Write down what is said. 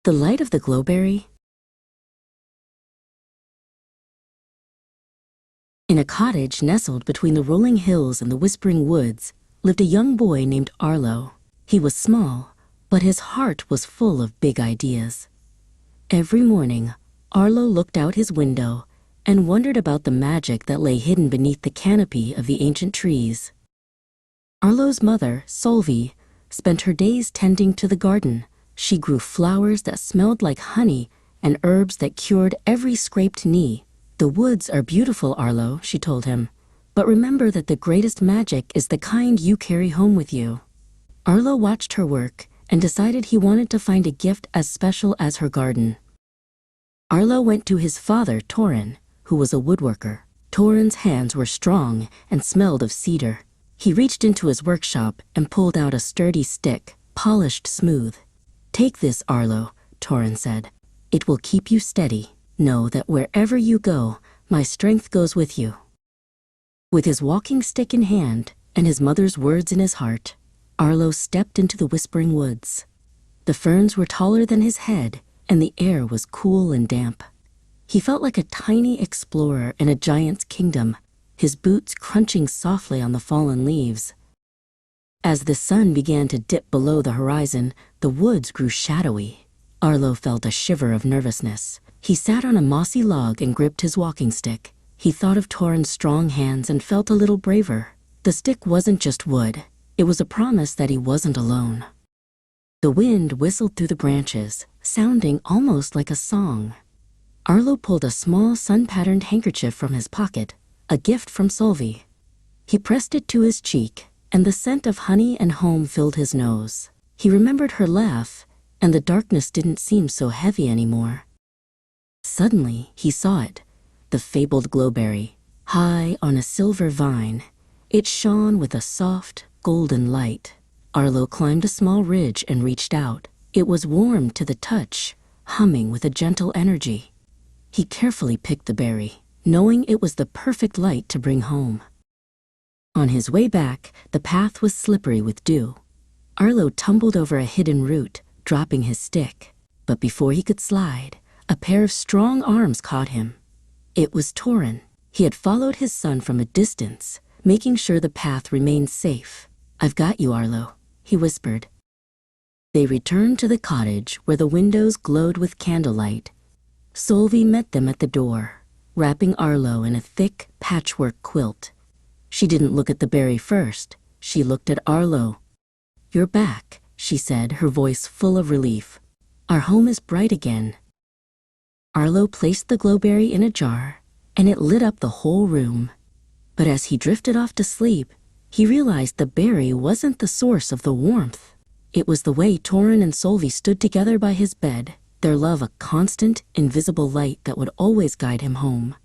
The light of the glowberry. In a cottage nestled between the rolling hills and the whispering woods lived a young boy named Arlo. He was small, but his heart was full of big ideas. Every morning, Arlo looked out his window and wondered about the magic that lay hidden beneath the canopy of the ancient trees. Arlo's mother, Solvi, spent her days tending to the garden. She grew flowers that smelled like honey and herbs that cured every scraped knee. "The woods are beautiful, Arlo," she told him, "but remember that the greatest magic is the kind you carry home with you." Arlo watched her work and decided he wanted to find a gift as special as her garden. Arlo went to his father, Torin, who was a woodworker. Torin's hands were strong and smelled of cedar. He reached into his workshop and pulled out a sturdy stick, polished smooth. "Take this, Arlo," Torin said. "It will keep you steady. Know that wherever you go, my strength goes with you." With his walking stick in hand and his mother's words in his heart, Arlo stepped into the whispering woods. The ferns were taller than his head, and the air was cool and damp. He felt like a tiny explorer in a giant's kingdom, his boots crunching softly on the fallen leaves. As the sun began to dip below the horizon, the woods grew shadowy. Arlo felt a shiver of nervousness. He sat on a mossy log and gripped his walking stick. He thought of Torin's strong hands and felt a little braver. The stick wasn't just wood. It was a promise that he wasn't alone. The wind whistled through the branches, sounding almost like a song. Arlo pulled a small sun-patterned handkerchief from his pocket, a gift from Solvi. He pressed it to his cheek, and the scent of honey and home filled his nose. He remembered her laugh, and the darkness didn't seem so heavy anymore. Suddenly, he saw it, the fabled glowberry, high on a silver vine. It shone with a soft, golden light. Arlo climbed a small ridge and reached out. It was warm to the touch, humming with a gentle energy. He carefully picked the berry, knowing it was the perfect light to bring home. On his way back, the path was slippery with dew. Arlo tumbled over a hidden root, dropping his stick. But before he could slide, a pair of strong arms caught him. It was Torin. He had followed his son from a distance, making sure the path remained safe. "I've got you, Arlo," he whispered. They returned to the cottage where the windows glowed with candlelight. Solvi met them at the door, wrapping Arlo in a thick patchwork quilt. She didn't look at the berry first. She looked at Arlo. "You're back," she said, her voice full of relief. "Our home is bright again." Arlo placed the glowberry in a jar, and it lit up the whole room. But as he drifted off to sleep, he realized the berry wasn't the source of the warmth. It was the way Torin and Solvi stood together by his bed, their love a constant, invisible light that would always guide him home.